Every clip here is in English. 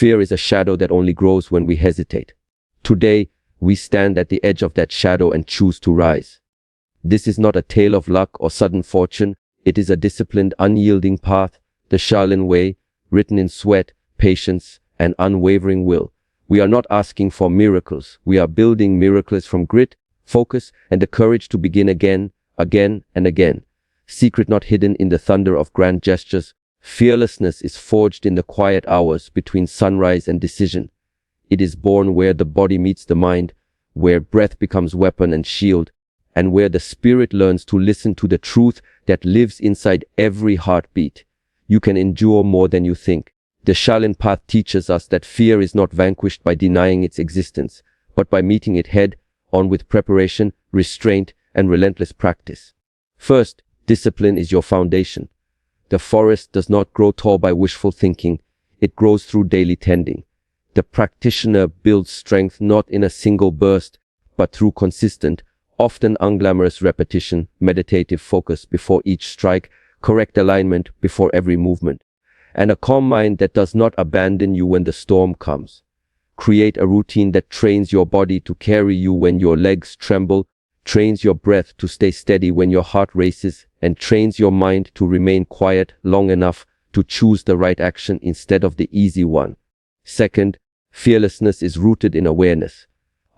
Fear is a shadow that only grows when we hesitate. Today, we stand at the edge of that shadow and choose to rise. This is not a tale of luck or sudden fortune. It is a disciplined, unyielding path, the Shaolin Way, written in sweat, patience, and unwavering will. We are not asking for miracles. We are building miracles from grit, focus, and the courage to begin again, again, and again. Secret not hidden in the thunder of grand gestures. Fearlessness is forged in the quiet hours between sunrise and decision. It is born where the body meets the mind, where breath becomes weapon and shield, and where the spirit learns to listen to the truth that lives inside every heartbeat. You can endure more than you think. The Shaolin path teaches us that fear is not vanquished by denying its existence, but by meeting it head on with preparation, restraint, and relentless practice. First, discipline is your foundation. The forest does not grow tall by wishful thinking. It grows through daily tending. The practitioner builds strength not in a single burst, but through consistent, often unglamorous repetition, meditative focus before each strike, correct alignment before every movement, and a calm mind that does not abandon you when the storm comes. Create a routine that trains your body to carry you when your legs tremble, trains your breath to stay steady when your heart races, and trains your mind to remain quiet long enough to choose the right action instead of the easy one. Second, fearlessness is rooted in awareness.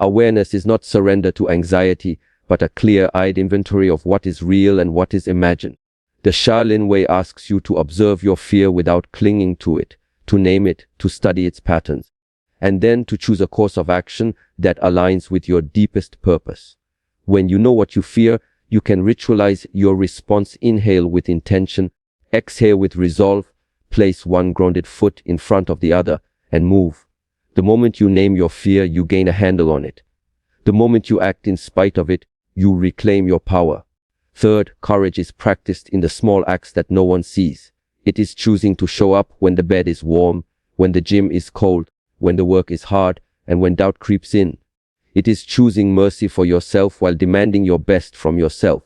Awareness is not surrender to anxiety, but a clear-eyed inventory of what is real and what is imagined. The Shaolin Way asks you to observe your fear without clinging to it, to name it, to study its patterns, and then to choose a course of action that aligns with your deepest purpose. When you know what you fear, you can ritualize your response. Inhale with intention, exhale with resolve, place one grounded foot in front of the other, and move. The moment you name your fear, you gain a handle on it. The moment you act in spite of it, you reclaim your power. Third, courage is practiced in the small acts that no one sees. It is choosing to show up when the bed is warm, when the gym is cold, when the work is hard, and when doubt creeps in. It is choosing mercy for yourself while demanding your best from yourself.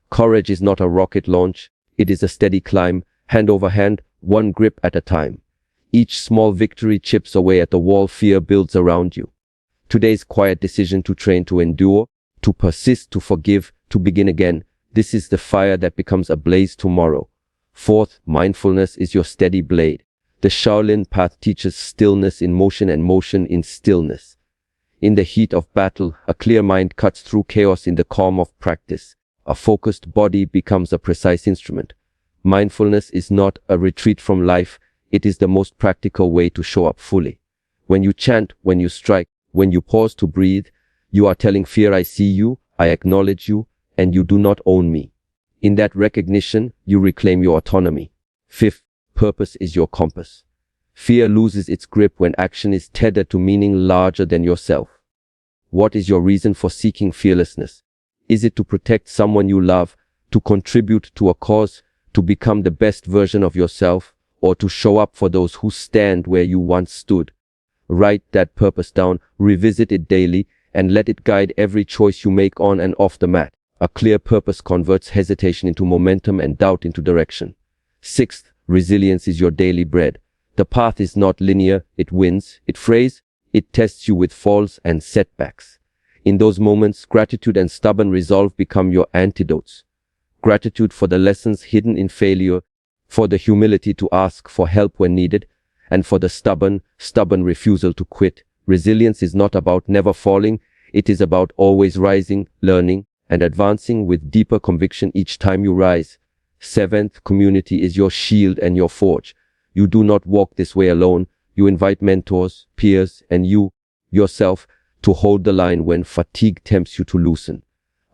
Courage is not a rocket launch. It is a steady climb, hand over hand, one grip at a time. Each small victory chips away at the wall fear builds around you. Today's quiet decision to train to endure, to persist, to forgive, to begin again. This is the fire that becomes a blaze tomorrow. Fourth, mindfulness is your steady blade. The Shaolin path teaches stillness in motion and motion in stillness. In the heat of battle, a clear mind cuts through chaos. In the calm of practice, a focused body becomes a precise instrument. Mindfulness is not a retreat from life. It is the most practical way to show up fully. When you chant, when you strike, when you pause to breathe, you are telling fear, I see you, I acknowledge you, and you do not own me. In that recognition, you reclaim your autonomy. Fifth, purpose is your compass. Fear loses its grip when action is tethered to meaning larger than yourself. What is your reason for seeking fearlessness? Is it to protect someone you love, to contribute to a cause, to become the best version of yourself, or to show up for those who stand where you once stood? Write that purpose down, revisit it daily, and let it guide every choice you make on and off the mat. A clear purpose converts hesitation into momentum and doubt into direction. Sixth, resilience is your daily bread. The path is not linear. It wins, it frays, it tests you with falls and setbacks. In those moments, gratitude and stubborn resolve become your antidotes. Gratitude for the lessons hidden in failure, for the humility to ask for help when needed, and for the stubborn refusal to quit. Resilience is not about never falling. It is about always rising, learning, and advancing with deeper conviction each time you rise. Seventh, community is your shield and your forge. You do not walk this way alone. You invite mentors, peers, and you, yourself, to hold the line when fatigue tempts you to loosen.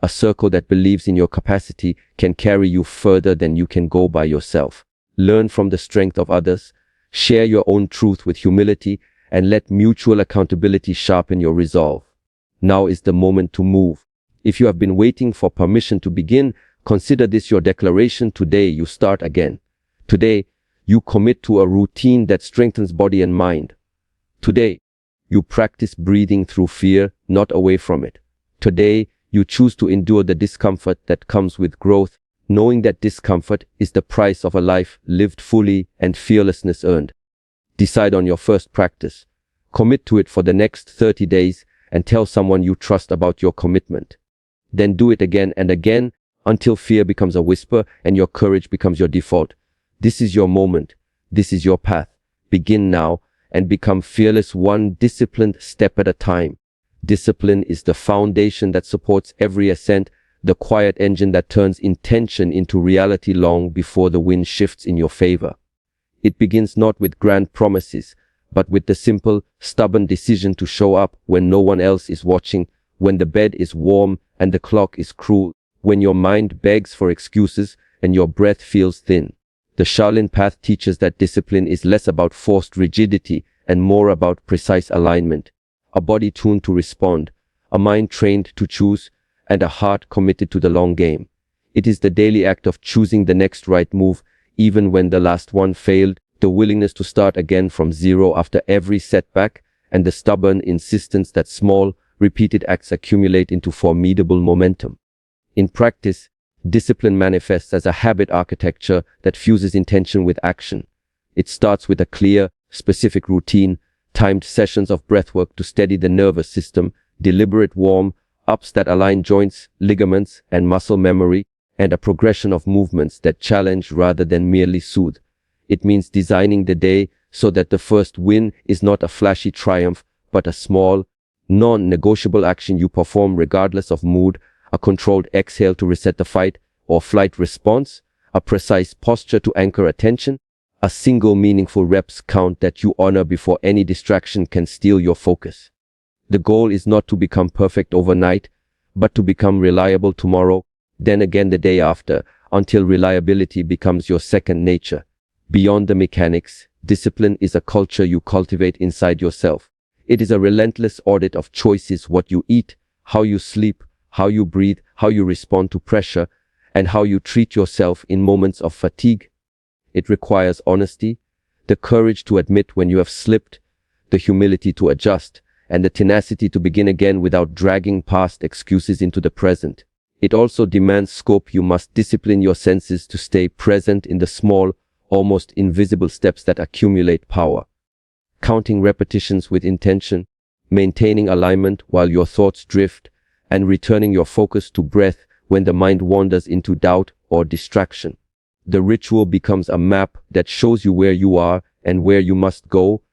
A circle that believes in your capacity can carry you further than you can go by yourself. Learn from the strength of others, share your own truth with humility, and let mutual accountability sharpen your resolve. Now is the moment to move. If you have been waiting for permission to begin, consider this your declaration. Today you start again. Today, you commit to a routine that strengthens body and mind. Today, you practice breathing through fear, not away from it. Today, you choose to endure the discomfort that comes with growth, knowing that discomfort is the price of a life lived fully and fearlessness earned. Decide on your first practice. Commit to it for the next 30 days and tell someone you trust about your commitment. Then do it again and again until fear becomes a whisper and your courage becomes your default. This is your moment. This is your path. Begin now and become fearless, one disciplined step at a time. Discipline is the foundation that supports every ascent, the quiet engine that turns intention into reality long before the wind shifts in your favor. It begins not with grand promises, but with the simple, stubborn decision to show up when no one else is watching, when the bed is warm and the clock is cruel, when your mind begs for excuses and your breath feels thin. The Shaolin path teaches that discipline is less about forced rigidity and more about precise alignment. A body tuned to respond, a mind trained to choose, and a heart committed to the long game. It is the daily act of choosing the next right move, even when the last one failed, the willingness to start again from zero after every setback, and the stubborn insistence that small, repeated acts accumulate into formidable momentum. In practice, discipline manifests as a habit architecture that fuses intention with action. It starts with a clear, specific routine, timed sessions of breathwork to steady the nervous system, deliberate warm-ups that align joints, ligaments, and muscle memory, and a progression of movements that challenge rather than merely soothe. It means designing the day so that the first win is not a flashy triumph, but a small, non-negotiable action you perform regardless of mood, a controlled exhale to reset the fight or flight response, a precise posture to anchor attention, a single meaningful reps count that you honor before any distraction can steal your focus. The goal is not to become perfect overnight, but to become reliable tomorrow, then again the day after, until reliability becomes your second nature. Beyond the mechanics, discipline is a culture you cultivate inside yourself. It is a relentless audit of choices: what you eat, how you sleep, how you breathe, how you respond to pressure, and how you treat yourself in moments of fatigue. It requires honesty, the courage to admit when you have slipped, the humility to adjust, and the tenacity to begin again without dragging past excuses into the present. It also demands scope. You must discipline your senses to stay present in the small, almost invisible steps that accumulate power. Counting repetitions with intention, maintaining alignment while your thoughts drift, and returning your focus to breath when the mind wanders into doubt or distraction. The ritual becomes a map that shows you where you are and where you must go,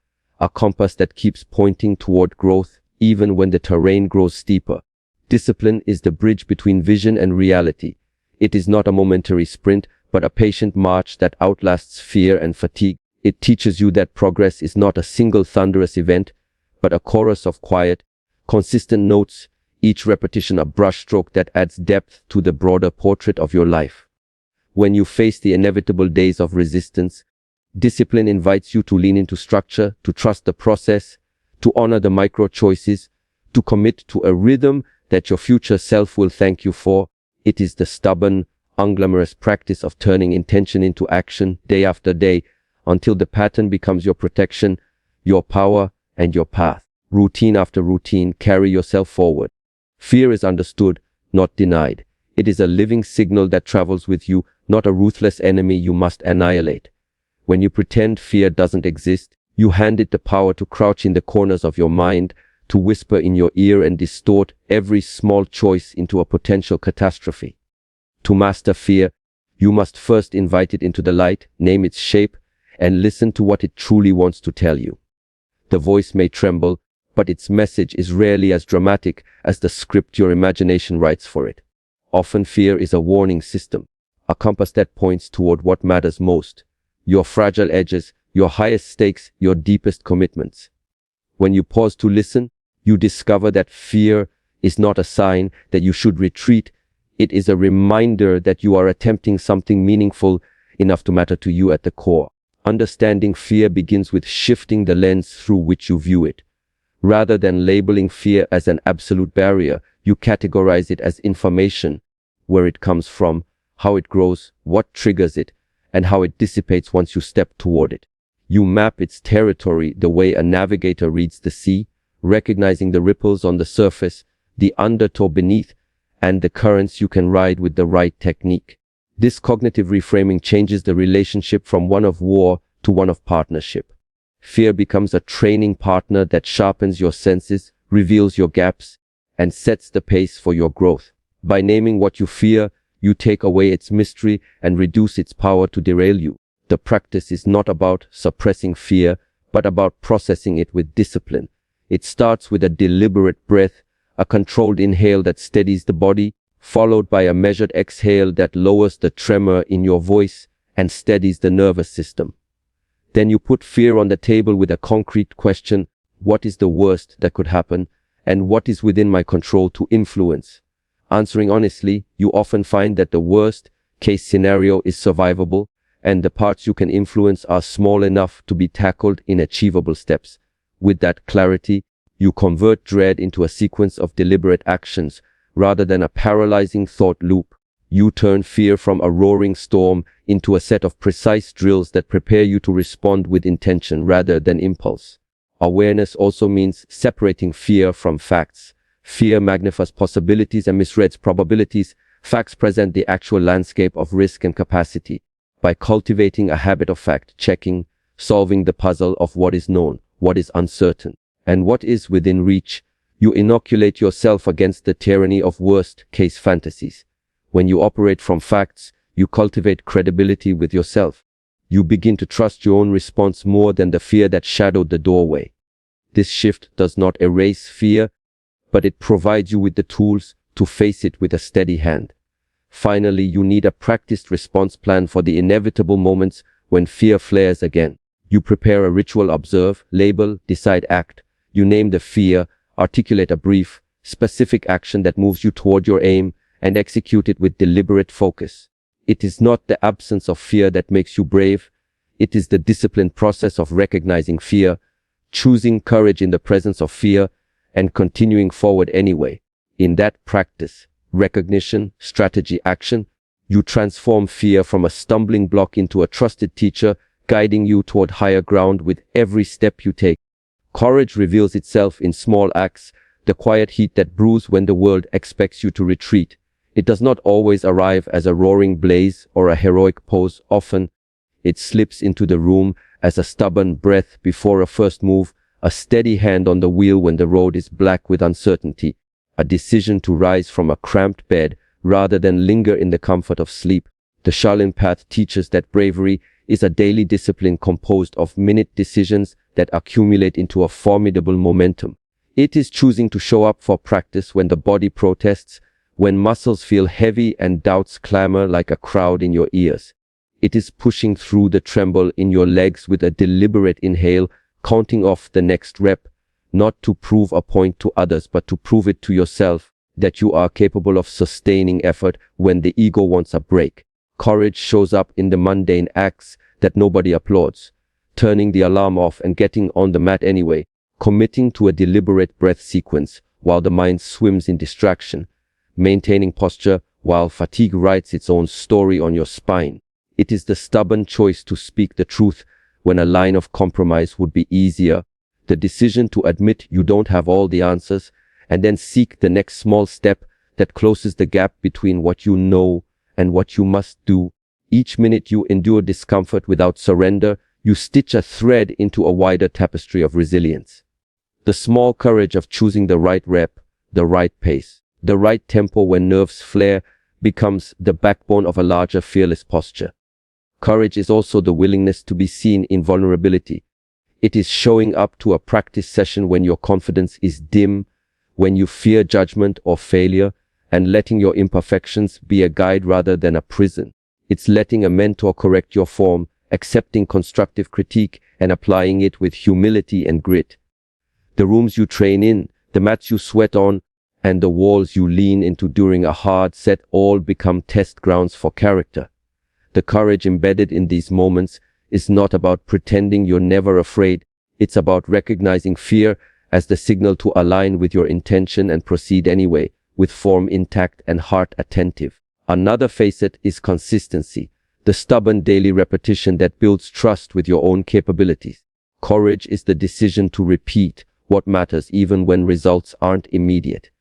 a compass that keeps pointing toward growth even when the terrain grows steeper. Discipline is the bridge between vision and reality. It is not a momentary sprint, but a patient march that outlasts fear and fatigue. It teaches you that progress is not a single thunderous event, but a chorus of quiet, consistent notes, each repetition a brushstroke that adds depth to the broader portrait of your life. When you face the inevitable days of resistance, discipline invites you to lean into structure, to trust the process, to honor the micro choices, to commit to a rhythm that your future self will thank you for. It is the stubborn, unglamorous practice of turning intention into action day after day until the pattern becomes your protection, your power, and your path. Routine after routine, carry yourself forward. Fear is understood, not denied. It is a living signal that travels with you, not a ruthless enemy you must annihilate. When you pretend fear doesn't exist, you hand it the power to crouch in the corners of your mind, to whisper in your ear and distort every small choice into a potential catastrophe. To master fear, you must first invite it into the light, name its shape, and listen to what it truly wants to tell you. The voice may tremble, but its message is rarely as dramatic as the script your imagination writes for it. Often fear is a warning system, a compass that points toward what matters most, your fragile edges, your highest stakes, your deepest commitments. When you pause to listen, you discover that fear is not a sign that you should retreat. It is a reminder that you are attempting something meaningful enough to matter to you at the core. Understanding fear begins with shifting the lens through which you view it. Rather than labeling fear as an absolute barrier, you categorize it as information: where it comes from, how it grows, what triggers it, and how it dissipates once you step toward it. You map its territory the way a navigator reads the sea, recognizing the ripples on the surface, the undertow beneath, and the currents you can ride with the right technique. This cognitive reframing changes the relationship from one of war to one of partnership. fear becomes a training partner that sharpens your senses, reveals your gaps, and sets the pace for your growth. By naming what you fear, you take away its mystery and reduce its power to derail you. The practice is not about suppressing fear, but about processing it with discipline. It starts with a deliberate breath, a controlled inhale that steadies the body, followed by a measured exhale that lowers the tremor in your voice and steadies the nervous system. Then you put fear on the table with a concrete question: what is the worst that could happen, and what is within my control to influence? Answering honestly, you often find that the worst case scenario is survivable, and the parts you can influence are small enough to be tackled in achievable steps. With that clarity, you convert dread into a sequence of deliberate actions rather than a paralyzing thought loop. You turn fear from a roaring storm into a set of precise drills that prepare you to respond with intention rather than impulse. Awareness also means separating fear from facts. Fear magnifies possibilities and misreads probabilities. Facts present the actual landscape of risk and capacity. By cultivating a habit of fact-checking, solving the puzzle of what is known, what is uncertain, and what is within reach, you inoculate yourself against the tyranny of worst-case fantasies. When you operate from facts, you cultivate credibility with yourself. You begin to trust your own response more than the fear that shadowed the doorway. This shift does not erase fear, but it provides you with the tools to face it with a steady hand. Finally, you need a practiced response plan for the inevitable moments when fear flares again. You prepare a ritual: observe, label, decide, act. You name the fear, articulate a brief, specific action that moves you toward your aim, and execute it with deliberate focus. It is not the absence of fear that makes you brave. It is the disciplined process of recognizing fear, choosing courage in the presence of fear, and continuing forward anyway. In that practice, recognition, strategy, action, you transform fear from a stumbling block into a trusted teacher, guiding you toward higher ground with every step you take. Courage reveals itself in small acts, the quiet heat that brews when the world expects you to retreat. It does not always arrive as a roaring blaze or a heroic pose. Often, it slips into the room as a stubborn breath before a first move, a steady hand on the wheel when the road is black with uncertainty, a decision to rise from a cramped bed rather than linger in the comfort of sleep. The Shaolin path teaches that bravery is a daily discipline composed of minute decisions that accumulate into a formidable momentum. It is choosing to show up for practice when the body protests, when muscles feel heavy and doubts clamor like a crowd in your ears. It is pushing through the tremble in your legs with a deliberate inhale, counting off the next rep, not to prove a point to others but to prove it to yourself that you are capable of sustaining effort when the ego wants a break. Courage shows up in the mundane acts that nobody applauds: turning the alarm off and getting on the mat anyway, committing to a deliberate breath sequence while the mind swims in distraction, maintaining posture while fatigue writes its own story on your spine. It is the stubborn choice to speak the truth when a line of compromise would be easier, the decision to admit you don't have all the answers, and then seek the next small step that closes the gap between what you know and what you must do. Each minute you endure discomfort without surrender, you stitch a thread into a wider tapestry of resilience. The small courage of choosing the right rep, the right pace, the right tempo when nerves flare becomes the backbone of a larger fearless posture. Courage is also the willingness to be seen in vulnerability. It is showing up to a practice session when your confidence is dim, when you fear judgment or failure, and letting your imperfections be a guide rather than a prison. It's letting a mentor correct your form, accepting constructive critique, and applying it with humility and grit. The rooms you train in, the mats you sweat on, and the walls you lean into during a hard set all become test grounds for character. The courage embedded in these moments is not about pretending you're never afraid. It's about recognizing fear as the signal to align with your intention and proceed anyway, with form intact and heart attentive. Another facet is consistency, the stubborn daily repetition that builds trust with your own capabilities. Courage is the decision to repeat what matters even when results aren't immediate.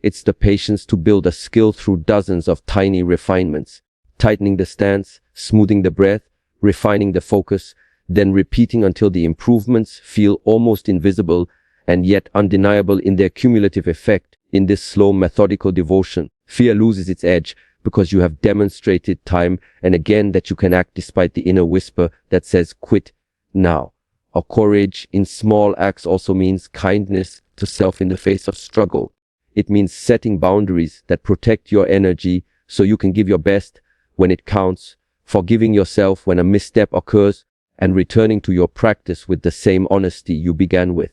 It's the patience to build a skill through dozens of tiny refinements, tightening the stance, smoothing the breath, refining the focus, then repeating until the improvements feel almost invisible and yet undeniable in their cumulative effect. In this slow, methodical devotion, fear loses its edge because you have demonstrated time and again that you can act despite the inner whisper that says, quit now. Or courage in small acts also means kindness to self in the face of struggle. It means setting boundaries that protect your energy so you can give your best when it counts, forgiving yourself when a misstep occurs, and returning to your practice with the same honesty you began with.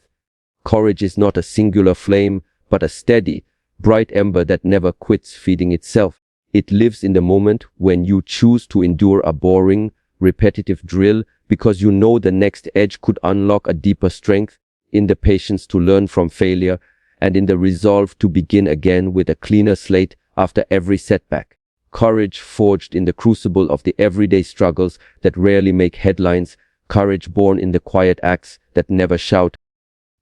Courage is not a singular flame, but a steady, bright ember that never quits feeding itself. It lives in the moment when you choose to endure a boring, repetitive drill because you know the next edge could unlock a deeper strength, in the patience to learn from failure, and in the resolve to begin again with a cleaner slate after every setback. Courage forged in the crucible of the everyday struggles that rarely make headlines, courage born in the quiet acts that never shout.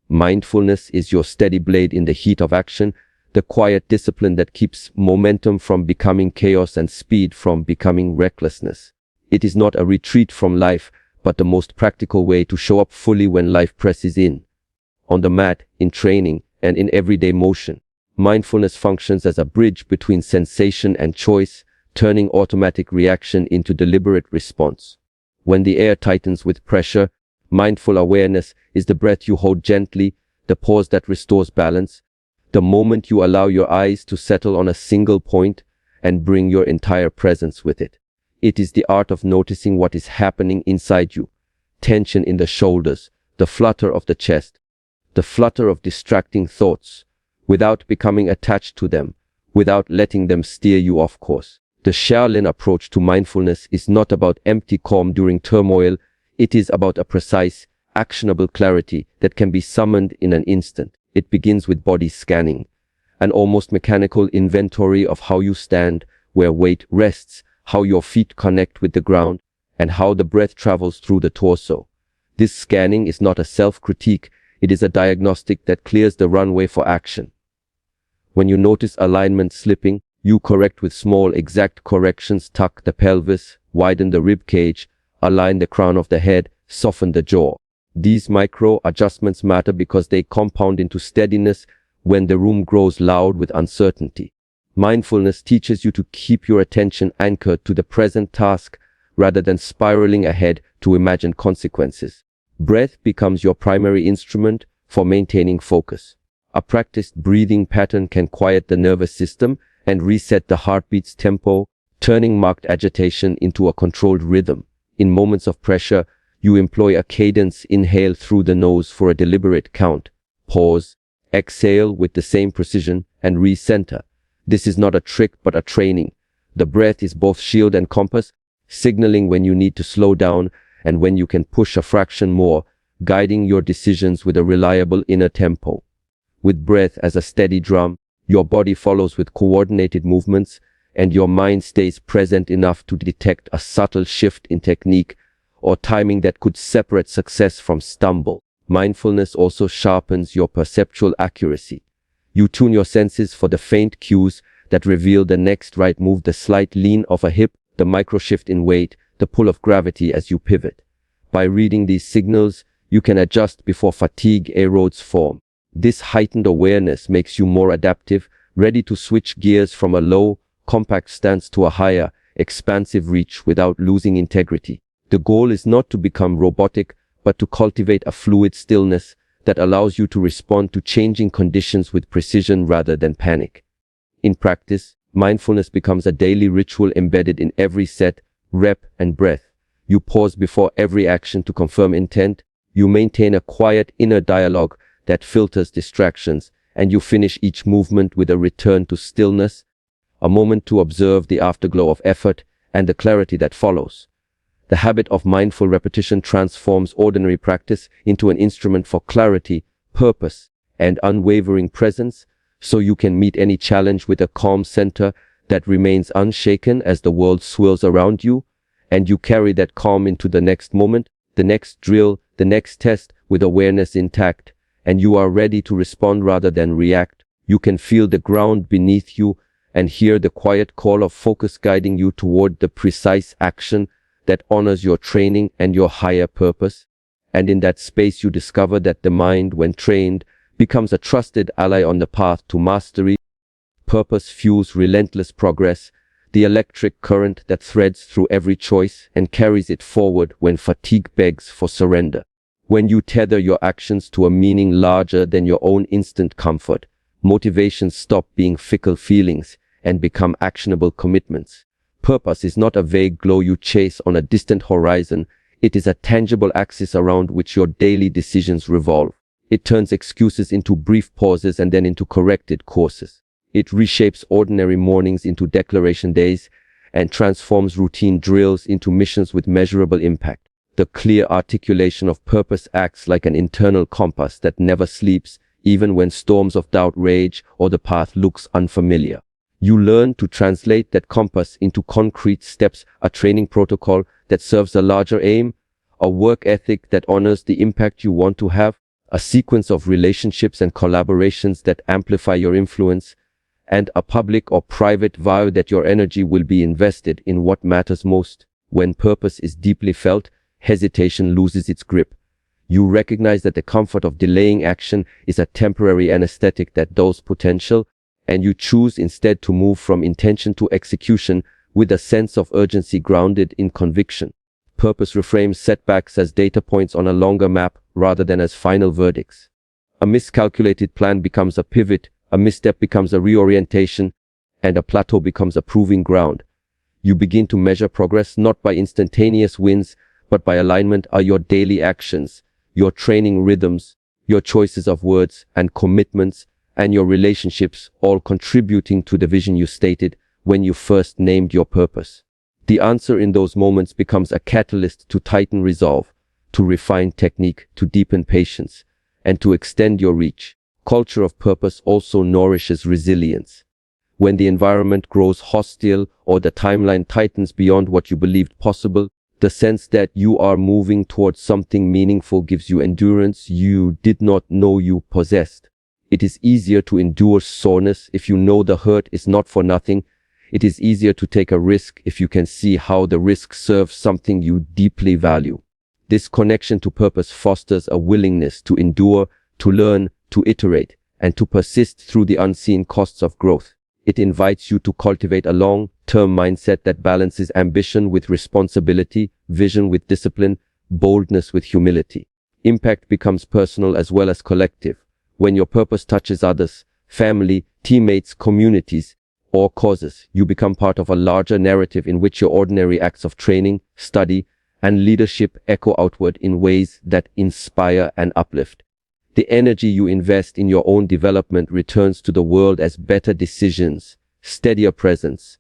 Mindfulness is your steady blade in the heat of action, the quiet discipline that keeps momentum from becoming chaos and speed from becoming recklessness. It is not a retreat from life, but the most practical way to show up fully when life presses in. On the mat, in training, and in everyday motion, mindfulness functions as a bridge between sensation and choice, turning automatic reaction into deliberate response. When the air tightens with pressure, mindful awareness is the breath you hold gently, the pause that restores balance, the moment you allow your eyes to settle on a single point and bring your entire presence with it. It is the art of noticing what is happening inside you. Tension in the shoulders, the flutter of the chest, the flutter of distracting thoughts, without becoming attached to them, without letting them steer you off course. The Shaolin approach to mindfulness is not about empty calm during turmoil. It is about a precise, actionable clarity that can be summoned in an instant. It begins with body scanning, an almost mechanical inventory of how you stand, where weight rests, how your feet connect with the ground, and how the breath travels through the torso. This scanning is not a self-critique, it is a diagnostic that clears the runway for action. When you notice alignment slipping, you correct with small, exact corrections. Tuck the pelvis, widen the rib cage, align the crown of the head, soften the jaw. These micro adjustments matter because they compound into steadiness when the room grows loud with uncertainty. Mindfulness teaches you to keep your attention anchored to the present task rather than spiraling ahead to imagine consequences. Breath becomes your primary instrument for maintaining focus. A practiced breathing pattern can quiet the nervous system and reset the heartbeat's tempo, turning marked agitation into a controlled rhythm. In moments of pressure, you employ a cadence: inhale through the nose for a deliberate count, pause, exhale with the same precision, and recenter. This is not a trick but a training. The breath is both shield and compass, signaling when you need to slow down and when you can push a fraction more, guiding your decisions with a reliable inner tempo. With breath as a steady drum, your body follows with coordinated movements, and your mind stays present enough to detect a subtle shift in technique or timing that could separate success from stumble. Mindfulness also sharpens your perceptual accuracy. You tune your senses for the faint cues that reveal the next right move, the slight lean of a hip, the micro shift in weight, the pull of gravity as you pivot. By reading these signals, you can adjust before fatigue erodes form. This heightened awareness makes you more adaptive, ready to switch gears from a low, compact stance to a higher, expansive reach without losing integrity. The goal is not to become robotic, but to cultivate a fluid stillness that allows you to respond to changing conditions with precision rather than panic. In practice, mindfulness becomes a daily ritual embedded in every set, rep, and breath. You pause before every action to confirm intent. You maintain a quiet inner dialogue that filters distractions, and you finish each movement with a return to stillness, a moment to observe the afterglow of effort and the clarity that follows. The habit of mindful repetition transforms ordinary practice into an instrument for clarity, purpose, and unwavering presence, so you can meet any challenge with a calm center that remains unshaken as the world swirls around you, and you carry that calm into the next moment, the next drill, the next test, with awareness intact, and you are ready to respond rather than react. You can feel the ground beneath you and hear the quiet call of focus guiding you toward the precise action that honors your training and your higher purpose. And in that space you discover that the mind, when trained, becomes a trusted ally on the path to mastery. Purpose fuels relentless progress, the electric current that threads through every choice and carries it forward when fatigue begs for surrender. When you tether your actions to a meaning larger than your own instant comfort, motivations stop being fickle feelings and become actionable commitments. Purpose is not a vague glow you chase on a distant horizon. It is a tangible axis around which your daily decisions revolve. It turns excuses into brief pauses and then into corrected courses. It reshapes ordinary mornings into declaration days and transforms routine drills into missions with measurable impact. The clear articulation of purpose acts like an internal compass that never sleeps, even when storms of doubt rage or the path looks unfamiliar. You learn to translate that compass into concrete steps, a training protocol that serves a larger aim, a work ethic that honors the impact you want to have, a sequence of relationships and collaborations that amplify your influence, and a public or private vow that your energy will be invested in what matters most. When purpose is deeply felt, hesitation loses its grip. You recognize that the comfort of delaying action is a temporary anesthetic that dulls potential, and you choose instead to move from intention to execution with a sense of urgency grounded in conviction. Purpose reframes setbacks as data points on a longer map rather than as final verdicts. A miscalculated plan becomes a pivot, a misstep becomes a reorientation, and a plateau becomes a proving ground. You begin to measure progress not by instantaneous wins, but by alignment are your daily actions, your training rhythms, your choices of words and commitments, and your relationships, all contributing to the vision you stated when you first named your purpose. The answer in those moments becomes a catalyst to tighten resolve, to refine technique, to deepen patience, and to extend your reach. Culture of purpose also nourishes resilience. When the environment grows hostile or the timeline tightens beyond what you believed possible, the sense that you are moving towards something meaningful gives you endurance you did not know you possessed. It is easier to endure soreness if you know the hurt is not for nothing. It is easier to take a risk if you can see how the risk serves something you deeply value. This connection to purpose fosters a willingness to endure, to learn, to iterate, and to persist through the unseen costs of growth. It invites you to cultivate a long-term mindset that balances ambition with responsibility, vision with discipline, boldness with humility. Impact becomes personal as well as collective. When your purpose touches others, family, teammates, communities, or causes, you become part of a larger narrative in which your ordinary acts of training, study, and leadership echo outward in ways that inspire and uplift. The energy you invest in your own development returns to the world as better decisions, steadier presence,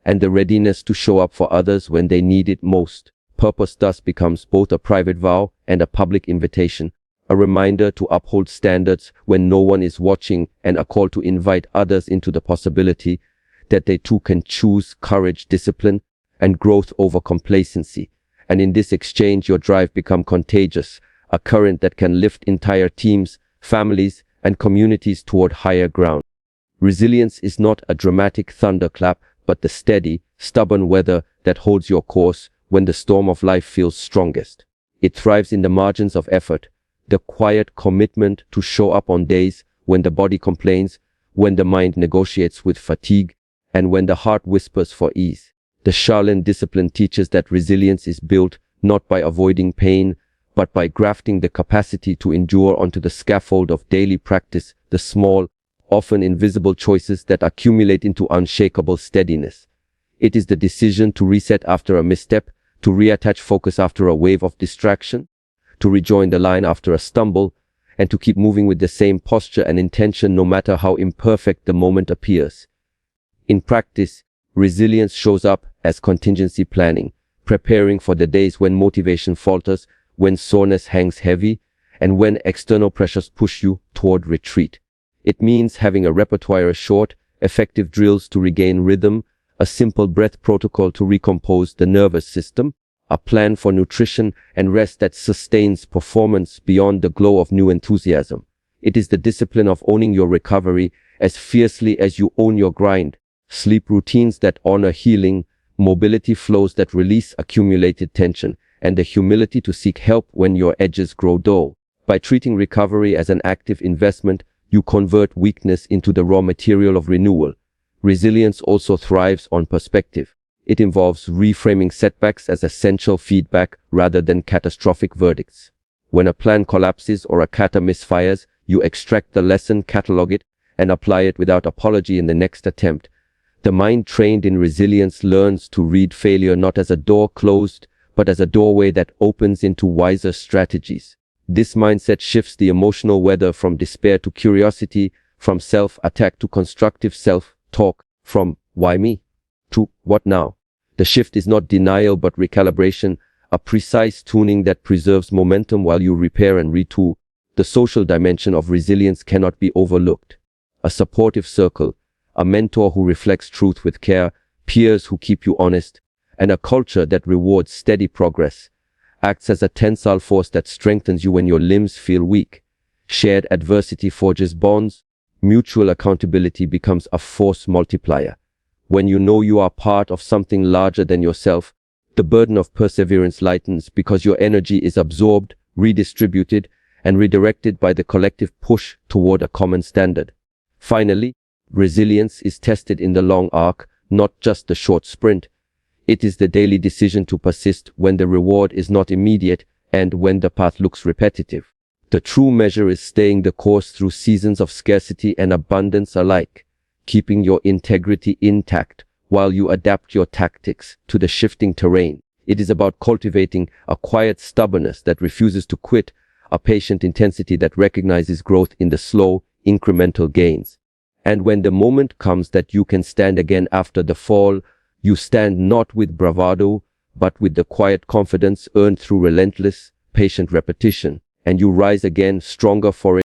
and the readiness to show up for others when they need it most. Purpose thus becomes both a private vow and a public invitation, a reminder to uphold standards when no one is watching, and a call to invite others into the possibility that they too can choose courage, discipline, and growth over complacency. And in this exchange, your drive becomes contagious, a current that can lift entire teams, families, and communities toward higher ground. Resilience is not a dramatic thunderclap, but the steady, stubborn weather that holds your course when the storm of life feels strongest. It thrives in the margins of effort, the quiet commitment to show up on days when the body complains, when the mind negotiates with fatigue, and when the heart whispers for ease. The Shaolin discipline teaches that resilience is built not by avoiding pain, but by grafting the capacity to endure onto the scaffold of daily practice, the small, often invisible choices that accumulate into unshakable steadiness. It is the decision to reset after a misstep, to reattach focus after a wave of distraction, to rejoin the line after a stumble, and to keep moving with the same posture and intention no matter how imperfect the moment appears. In practice, resilience shows up as contingency planning, preparing for the days when motivation falters, when soreness hangs heavy, and when external pressures push you toward retreat. It means having a repertoire of short, effective drills to regain rhythm, a simple breath protocol to recompose the nervous system, a plan for nutrition and rest that sustains performance beyond the glow of new enthusiasm. It is the discipline of owning your recovery as fiercely as you own your grind, sleep routines that honor healing, mobility flows that release accumulated tension, and the humility to seek help when your edges grow dull. By treating recovery as an active investment, you convert weakness into the raw material of renewal. Resilience also thrives on perspective. It involves reframing setbacks as essential feedback rather than catastrophic verdicts. When a plan collapses or a kata misfires, you extract the lesson, catalog it, and apply it without apology in the next attempt. The mind trained in resilience learns to read failure not as a door closed, but as a doorway that opens into wiser strategies. This mindset shifts the emotional weather from despair to curiosity, from self-attack to constructive self-talk, from "why me?" to "what now?" The shift is not denial but recalibration, a precise tuning that preserves momentum while you repair and retool. The social dimension of resilience cannot be overlooked. A supportive circle, a mentor who reflects truth with care, peers who keep you honest, and a culture that rewards steady progress acts as a tensile force that strengthens you when your limbs feel weak. Shared adversity forges bonds. Mutual accountability becomes a force multiplier. When you know you are part of something larger than yourself, the burden of perseverance lightens because your energy is absorbed, redistributed, and redirected by the collective push toward a common standard. Finally, resilience is tested in the long arc, not just the short sprint. It is the daily decision to persist when the reward is not immediate and when the path looks repetitive. The true measure is staying the course through seasons of scarcity and abundance alike, keeping your integrity intact while you adapt your tactics to the shifting terrain. It is about cultivating a quiet stubbornness that refuses to quit, a patient intensity that recognizes growth in the slow, incremental gains. And when the moment comes that you can stand again after the fall, you stand not with bravado, but with the quiet confidence earned through relentless, patient repetition, and you rise again stronger for it.